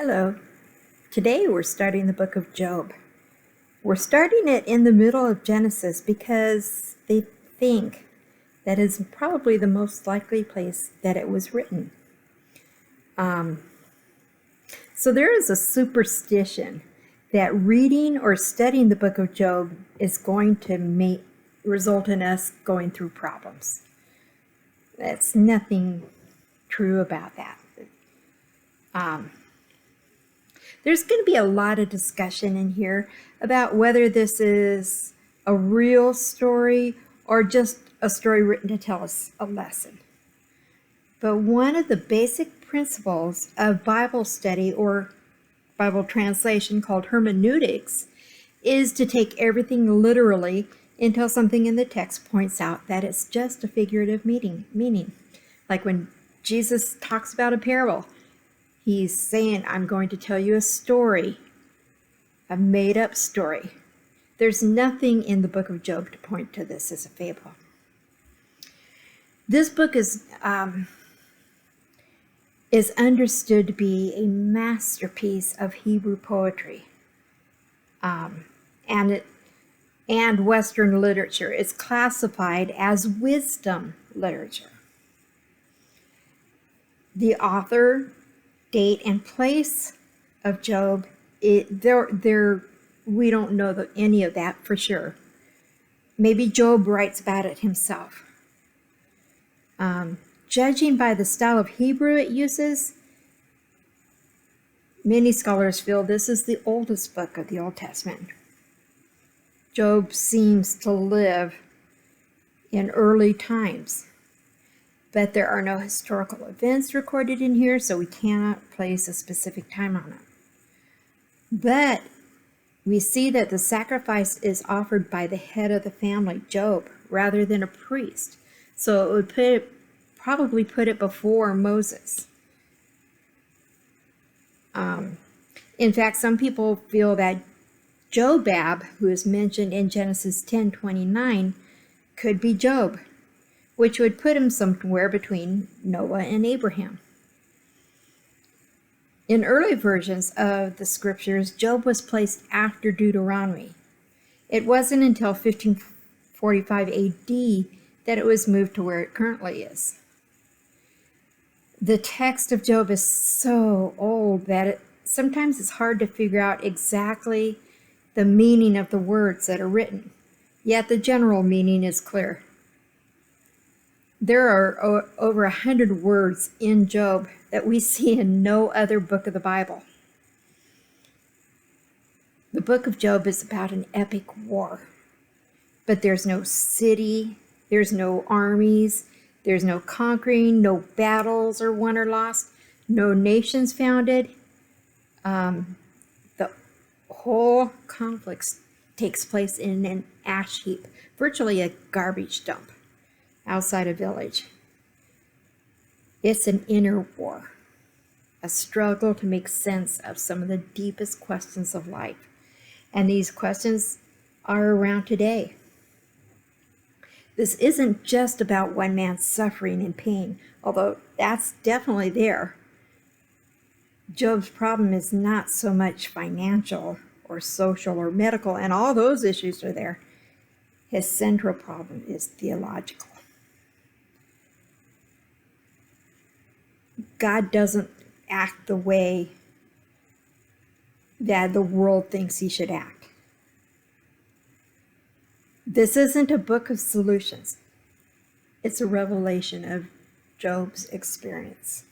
Hello. Today we're starting the book of Job. We're starting it in the middle of Genesis because they think that is probably the most likely place that it was written. So there is a superstition that reading or studying the book of Job is going to result in us going through problems. That's nothing true about that. There's going to be a lot of discussion in here about whether this is a real story or just a story written to tell us a lesson. But one of the basic principles of Bible study or Bible translation called hermeneutics is to take everything literally until something in the text points out that it's just a figurative meaning. Like when Jesus talks about a parable, he's saying, I'm going to tell you a story, a made-up story. There's nothing in the book of Job to point to this as a fable. This book is understood to be a masterpiece of Hebrew poetry and Western literature. It's classified as wisdom literature. The author, date, and place of Job, we don't know any of that for sure. Maybe Job writes about it himself. Judging by the style of Hebrew it uses, many scholars feel this is the oldest book of the Old Testament. Job seems to live in early times, but there are no historical events recorded in here, so we cannot place a specific time on it. But we see that the sacrifice is offered by the head of the family, Job, rather than a priest. So it would probably put it before Moses. In fact, some people feel that Jobab, who is mentioned in Genesis 10:29, could be Job, which would put him somewhere between Noah and Abraham. In early versions of the scriptures, Job was placed after Deuteronomy. It wasn't until 1545 AD that it was moved to where it currently is. The text of Job is so old that sometimes it's hard to figure out exactly the meaning of the words that are written, yet the general meaning is clear. There are over 100 words in Job that we see in no other book of the Bible. The book of Job is about an epic war, but there's no city, there's no armies, there's no conquering, no battles are won or lost, no nations founded. The whole conflict takes place in an ash heap, virtually a garbage dump outside a village. It's an inner war, a struggle to make sense of some of the deepest questions of life. And these questions are around today. This isn't just about one man's suffering and pain, although that's definitely there. Job's problem is not so much financial or social or medical, and all those issues are there. His central problem is theological. God doesn't act the way that the world thinks he should act. This isn't a book of solutions. It's a revelation of Job's experience.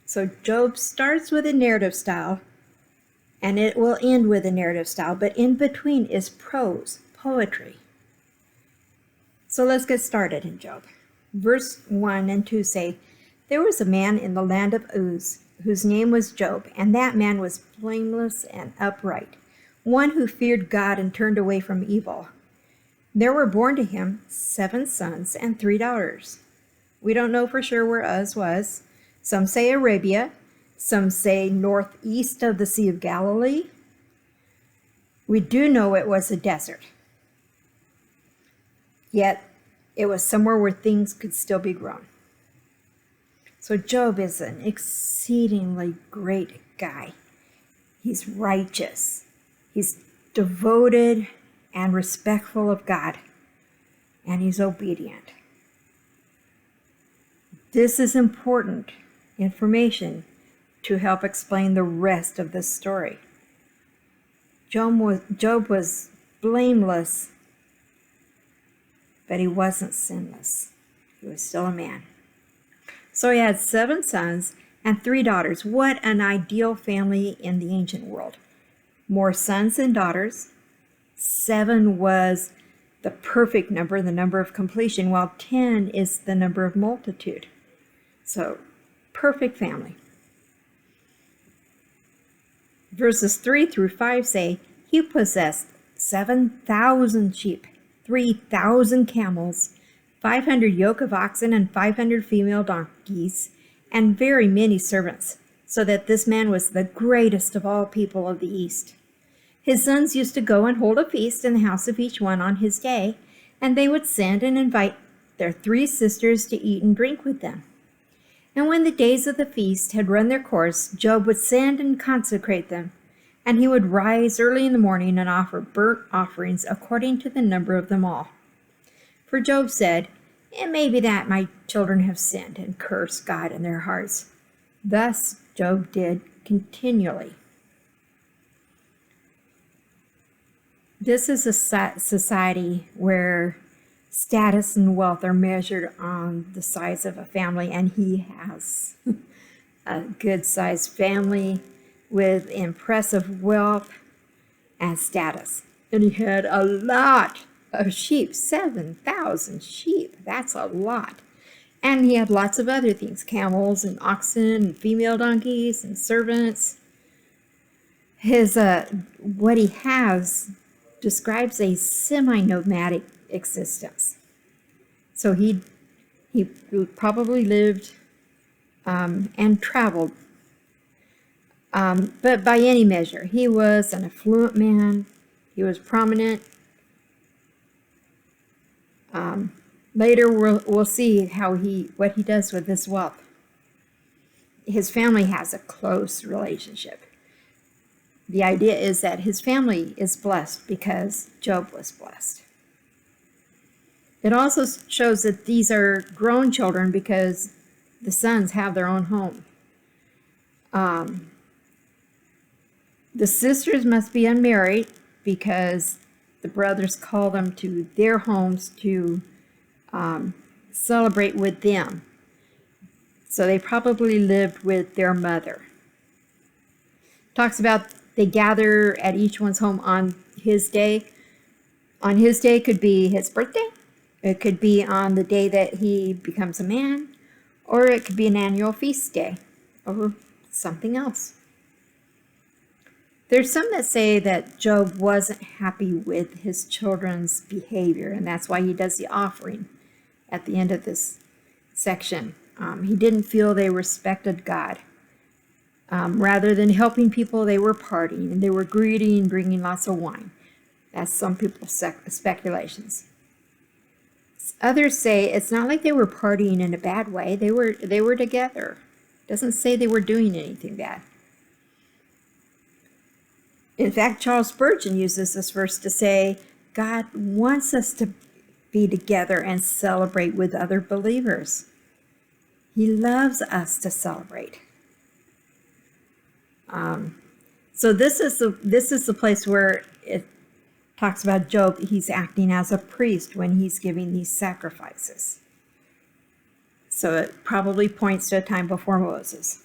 So Job starts with a narrative style, and it will end with a narrative style, but in between is prose, poetry. So let's get started in Job. Verse 1 and 2 say, There was a man in the land of Uz, whose name was Job, and that man was blameless and upright, one who feared God and turned away from evil. There were born to him 7 sons and 3 daughters. We don't know for sure where Uz was. Some say Arabia, some say northeast of the Sea of Galilee. We do know it was a desert. Yet it was somewhere where things could still be grown. So Job is an exceedingly great guy. He's righteous. He's devoted and respectful of God. And he's obedient. This is important information to help explain the rest of this story. Job was blameless, but he wasn't sinless. He was still a man. So he had 7 sons and 3 daughters. What an ideal family in the ancient world. More sons than daughters. 7 was the perfect number, the number of completion, while 10 is the number of multitude. So, perfect family. Verses 3 through 5 say, he possessed 7,000 sheep, 3,000 camels, 500 yoke of oxen, and 500 female donkeys, and very many servants, so that this man was the greatest of all people of the East. His sons used to go and hold a feast in the house of each one on his day, and they would send and invite their 3 sisters to eat and drink with them. And when the days of the feast had run their course, Job would send and consecrate them, and he would rise early in the morning and offer burnt offerings according to the number of them all. For Job said, it may be that my children have sinned and cursed God in their hearts. Thus Job did continually. This is a society where status and wealth are measured on the size of a family, and he has a good-sized family with impressive wealth and status. And he had a lot of sheep, 7,000 sheep. That's a lot. And he had lots of other things, camels and oxen and female donkeys and servants. His what he has describes a semi-nomadic existence. So he probably lived and traveled. But by any measure, he was an affluent man. He was prominent. Later, we'll see what he does with this wealth. His family has a close relationship. The idea is that his family is blessed because Job was blessed. It also shows that these are grown children because the sons have their own home. The sisters must be unmarried because the brothers call them to their homes to celebrate with them. So they probably lived with their mother. Talks about they gather at each one's home on his day. On his day could be his birthday. It could be on the day that he becomes a man. Or it could be an annual feast day. Or something else. There's some that say that Job wasn't happy with his children's behavior, and that's why he does the offering at the end of this section. He didn't feel they respected God. Rather than helping people, they were partying, and they were greedy and drinking lots of wine. That's some people's speculations. Others say it's not like they were partying in a bad way. They were together. It doesn't say they were doing anything bad. In fact, Charles Spurgeon uses this verse to say, God wants us to be together and celebrate with other believers. He loves us to celebrate. So this is the place where it talks about Job. He's acting as a priest when he's giving these sacrifices. So it probably points to a time before Moses.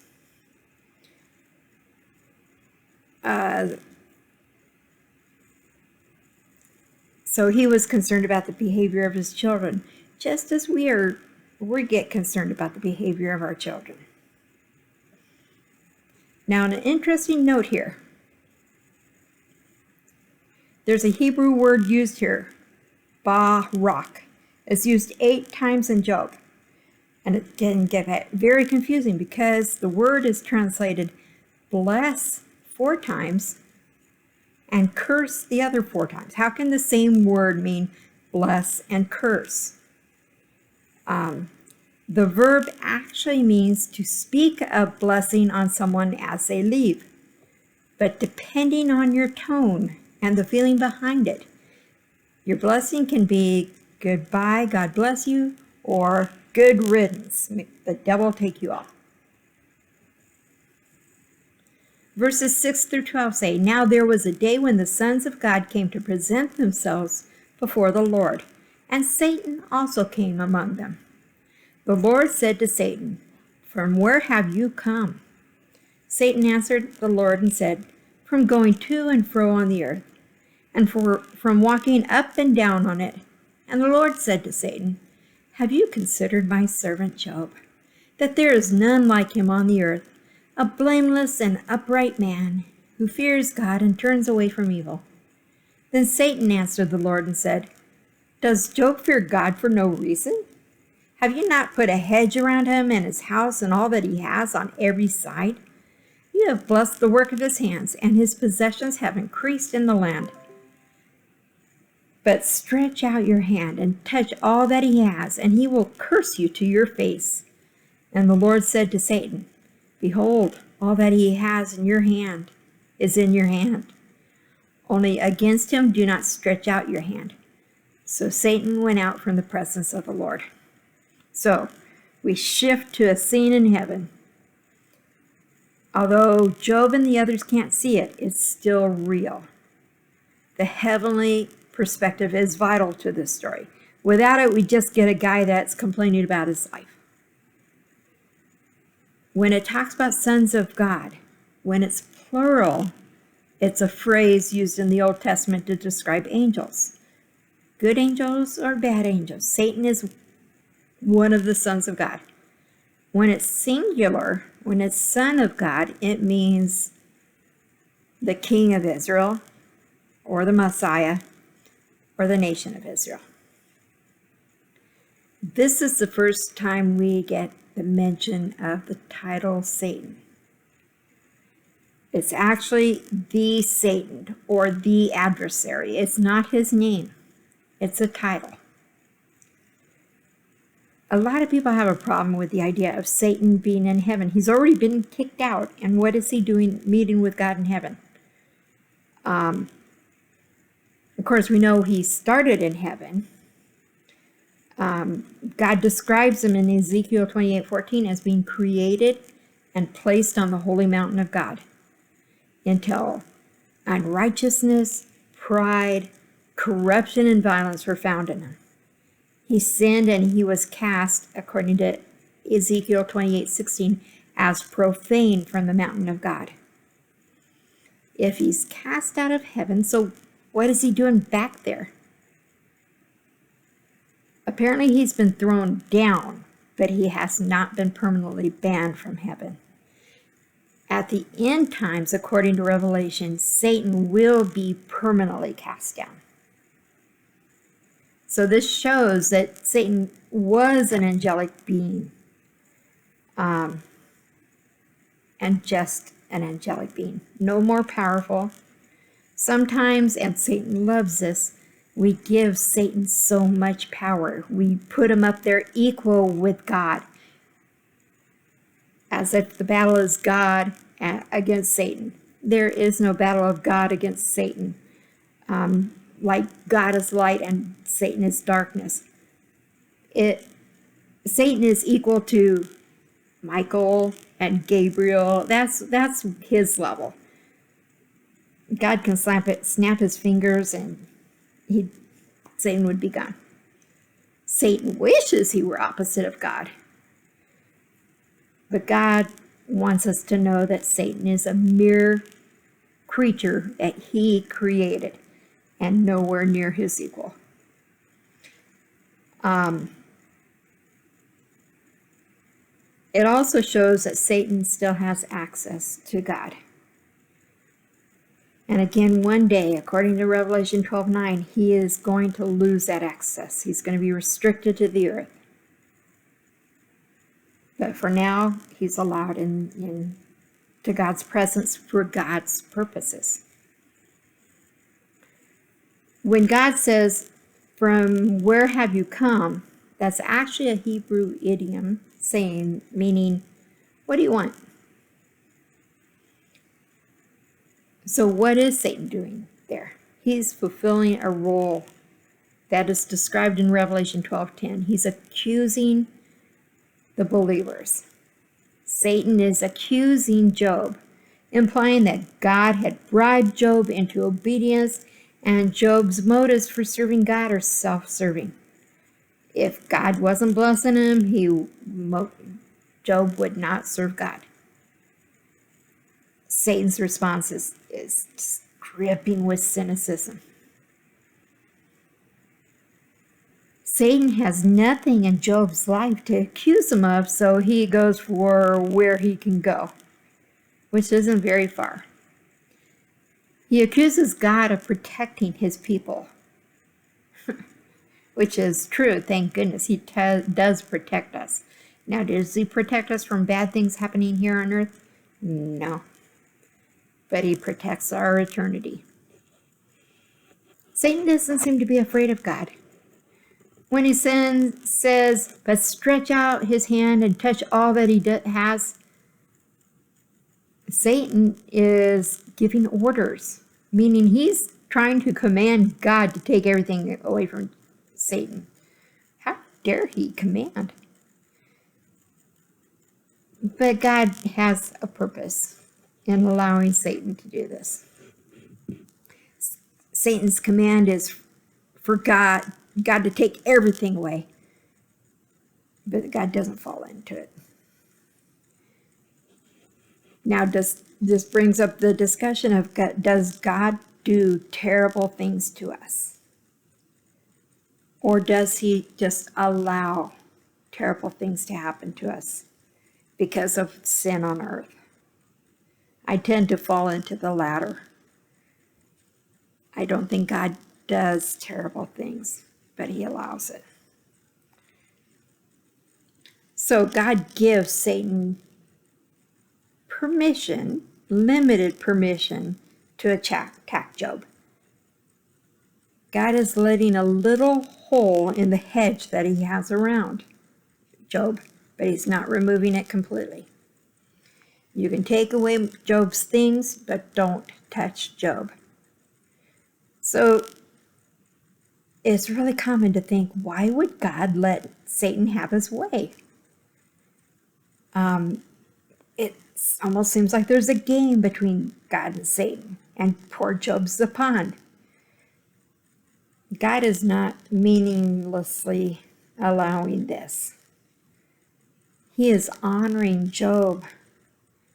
So he was concerned about the behavior of his children, just as we get concerned about the behavior of our children. Now, an interesting note here. There's a Hebrew word used here, barak. It's used 8 times in Job. And it can get very confusing because the word is translated bless 4 times and curse the other 4 times. How can the same word mean bless and curse? The verb actually means to speak a blessing on someone as they leave. But depending on your tone and the feeling behind it, your blessing can be goodbye, God bless you, or good riddance, may the devil take you off. Verses 6 through 12 say, Now there was a day when the sons of God came to present themselves before the Lord, and Satan also came among them. The Lord said to Satan, From where have you come? Satan answered the Lord and said, From going to and fro on the earth, and from walking up and down on it. And the Lord said to Satan, Have you considered my servant Job, that there is none like him on the earth, a blameless and upright man, who fears God and turns away from evil? Then Satan answered the Lord and said, Does Job fear God for no reason? Have you not put a hedge around him and his house and all that he has on every side? You have blessed the work of his hands, and his possessions have increased in the land. But stretch out your hand and touch all that he has, and he will curse you to your face. And the Lord said to Satan, Behold, all that he has in your hand is in your hand. Only against him do not stretch out your hand. So Satan went out from the presence of the Lord. So we shift to a scene in heaven. Although Job and the others can't see it, it's still real. The heavenly perspective is vital to this story. Without it, we just get a guy that's complaining about his life. When it talks about sons of God, when it's plural, it's a phrase used in the Old Testament to describe angels. Good angels or bad angels. Satan is one of the sons of God. When it's singular, when it's son of God, it means the king of Israel, or the Messiah, or the nation of Israel. This is the first time we get the mention of the title Satan. It's actually the Satan, or the adversary. It's not his name. It's a title. A lot of people have a problem with the idea of Satan being in heaven. He's already been kicked out, and what is he doing meeting with God in heaven? Of course, we know he started in heaven. God describes him in Ezekiel 28:14 as being created and placed on the holy mountain of God until unrighteousness, pride, corruption, and violence were found in him. He sinned and he was cast, according to Ezekiel 28:16, as profane from the mountain of God. If he's cast out of heaven, so what is he doing back there? Apparently he's been thrown down, but he has not been permanently banned from heaven. At the end times, according to Revelation, Satan will be permanently cast down. So this shows that Satan was an angelic being, and just an angelic being, no more powerful. Sometimes, and Satan loves this, we give Satan so much power. We put him up there equal with God, as if the battle is God against Satan. There is no battle of God against Satan. Like God is light and Satan is darkness. Satan is equal to Michael and Gabriel. That's his level. God can snap his fingers and Satan would be gone. Satan wishes he were opposite of God. But God wants us to know that Satan is a mere creature that he created and nowhere near his equal. It also shows that Satan still has access to God. And again, one day, according to Revelation 12:9, he is going to lose that access. He's going to be restricted to the earth. But for now, he's allowed to God's presence for God's purposes. When God says, "From where have you come?" That's actually a Hebrew idiom saying, meaning, what do you want? So what is Satan doing there? He's fulfilling a role that is described in Revelation 12:10. He's accusing the believers. Satan is accusing Job, implying that God had bribed Job into obedience, and Job's motives for serving God are self-serving. If God wasn't blessing him, Job would not serve God. Satan's response is just dripping with cynicism. Satan has nothing in Job's life to accuse him of, so he goes for where he can go, which isn't very far. He accuses God of protecting his people, which is true, thank goodness. He does protect us. Now, does he protect us from bad things happening here on earth? No. But he protects our eternity. Satan doesn't seem to be afraid of God. When he says, but stretch out his hand and touch all that he has, Satan is giving orders, meaning he's trying to command God to take everything away from Satan. How dare he command? But God has a purpose in allowing Satan to do this. Satan's command is for God to take everything away. But God doesn't fall into it. Now, this brings up the discussion of does God do terrible things to us? Or does he just allow terrible things to happen to us because of sin on earth? I tend to fall into the latter. I don't think God does terrible things, but he allows it. So God gives Satan permission, limited permission, to attack Job. God is letting a little hole in the hedge that he has around Job, but he's not removing it completely. You can take away Job's things, but don't touch Job. So it's really common to think, why would God let Satan have his way? It almost seems like there's a game between God and Satan, and poor Job's the pawn. God is not meaninglessly allowing this. He is honoring Job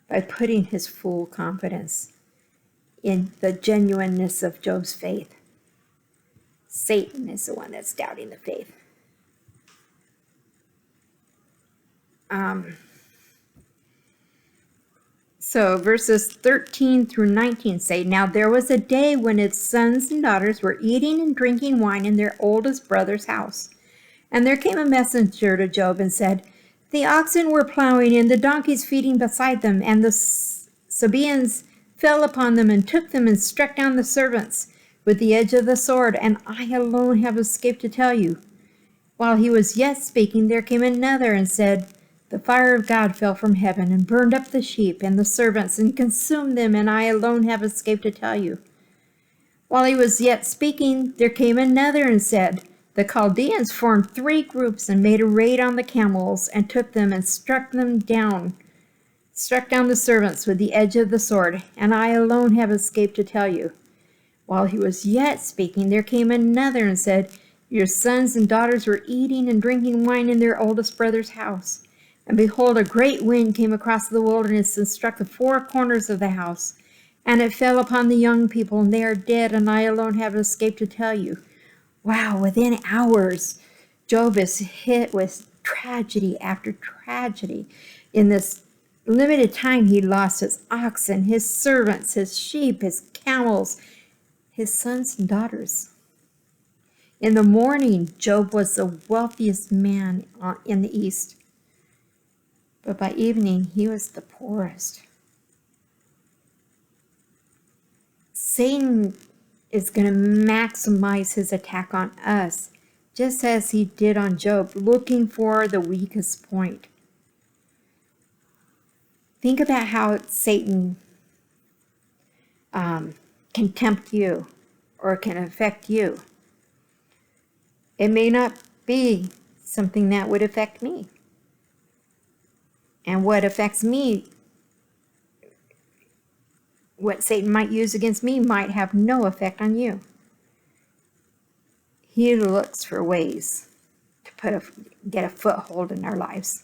by putting his full confidence in the genuineness of Job's faith. Satan is the one that's doubting the faith. So verses 13 through 19 say, now there was a day when its sons and daughters were eating and drinking wine in their oldest brother's house. And there came a messenger to Job and said, the oxen were plowing and the donkeys feeding beside them, and the Sabaeans fell upon them and took them and struck down the servants with the edge of the sword, and I alone have escaped to tell you. While he was yet speaking, there came another and said, the fire of God fell from heaven and burned up the sheep and the servants and consumed them, and I alone have escaped to tell you. While he was yet speaking, there came another and said, the Chaldeans formed 3 groups and made a raid on the camels and took them and struck down the servants with the edge of the sword, and I alone have escaped to tell you. While he was yet speaking, there came another and said, your sons and daughters were eating and drinking wine in their oldest brother's house. And behold, a great wind came across the wilderness and struck the 4 corners of the house. And it fell upon the young people, and they are dead, and I alone have escaped to tell you. Wow, within hours, Job is hit with tragedy after tragedy. In this limited time, he lost his oxen, his servants, his sheep, his camels, his sons and daughters. In the morning, Job was the wealthiest man in the East. But by evening, he was the poorest. Satan is going to maximize his attack on us just as he did on Job, looking for the weakest point. Think about how Satan can tempt you or can affect you. It may not be something that would affect me. And what affects me, what Satan might use against me, might have no effect on you. He looks for ways to get a foothold in our lives.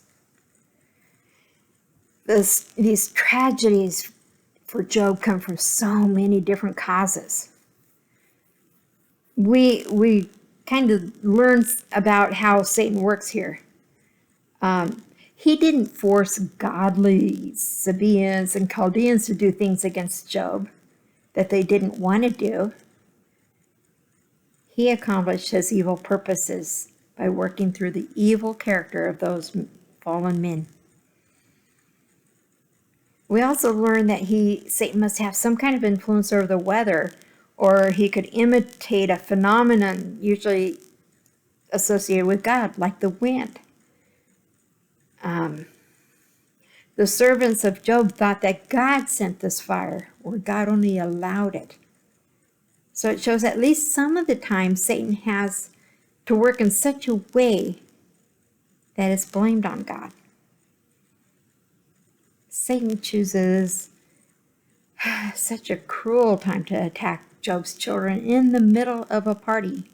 These tragedies for Job come from so many different causes. We kind of learn about how Satan works here. He didn't force godly Sabaeans and Chaldeans to do things against Job that they didn't want to do. He accomplished his evil purposes by working through the evil character of those fallen men. We also learn that Satan must have some kind of influence over the weather, or he could imitate a phenomenon usually associated with God, like the wind. The servants of Job thought that God sent this fire, or God only allowed it. So it shows at least some of the time Satan has to work in such a way that it's blamed on God. Satan chooses such a cruel time to attack Job's children in the middle of a party.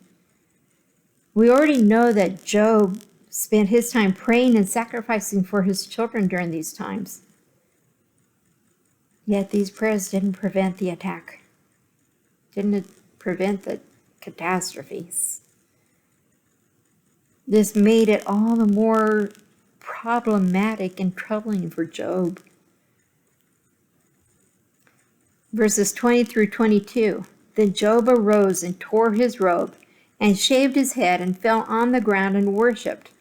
We already know that Job spent his time praying and sacrificing for his children during these times. Yet these prayers didn't prevent the attack, didn't prevent the catastrophes. This made it all the more problematic and troubling for Job. Verses 20 through 22. Then Job arose and tore his robe and shaved his head and fell on the ground and worshipped.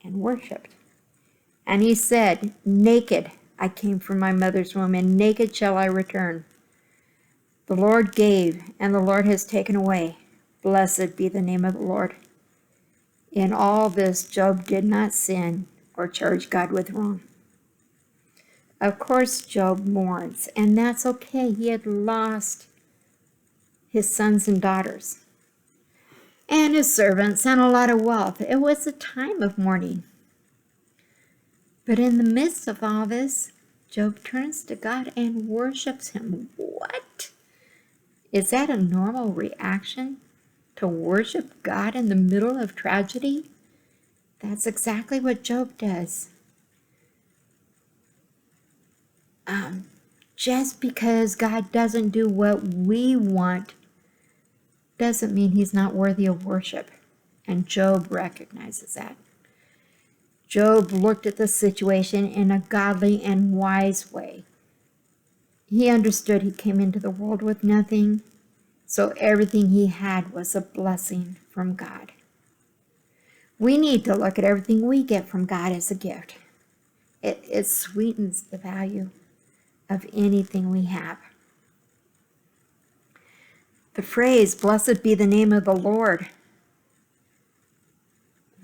And he said, naked I came from my mother's womb, and naked shall I return. The Lord gave, and the Lord has taken away. Blessed be the name of the Lord. In all this, Job did not sin or charge God with wrong. Of course, Job mourns, and that's okay. He had lost his sons and daughters, and his servants, and a lot of wealth. It was a time of mourning. But in the midst of all this, Job turns to God and worships him. What? Is that a normal reaction? To worship God in the middle of tragedy? That's exactly what Job does. Just because God doesn't do what we want doesn't mean he's not worthy of worship. And Job recognizes that. Job looked at the situation in a godly and wise way. He understood he came into the world with nothing, so everything he had was a blessing from God. We need to look at everything we get from God as a gift. It sweetens the value of anything we have. The phrase, blessed be the name of the Lord.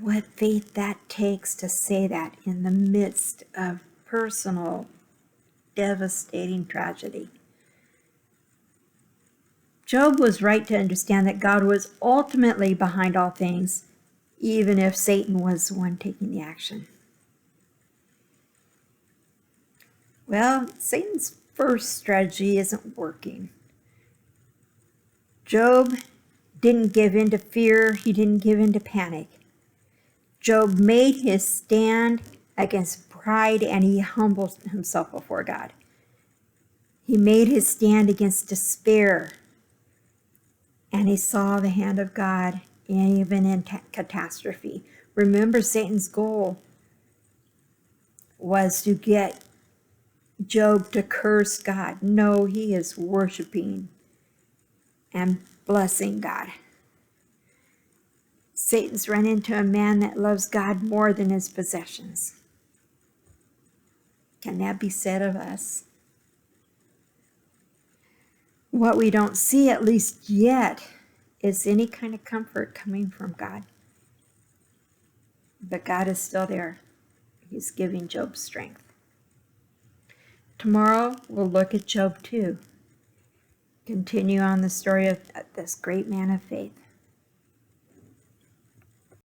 What faith that takes to say that in the midst of personal, devastating tragedy. Job was right to understand that God was ultimately behind all things, even if Satan was the one taking the action. Well, Satan's first strategy isn't working. Job didn't give in to fear. He didn't give in to panic. Job made his stand against pride, and he humbled himself before God. He made his stand against despair, and he saw the hand of God even in catastrophe. Remember, Satan's goal was to get Job to curse God. No, he is worshiping and blessing God. Satan's run into a man that loves God more than his possessions. Can that be said of us? What we don't see, at least yet, is any kind of comfort coming from God. But God is still there. He's giving Job strength. Tomorrow we'll look at Job 2. Continue on the story of this great man of faith.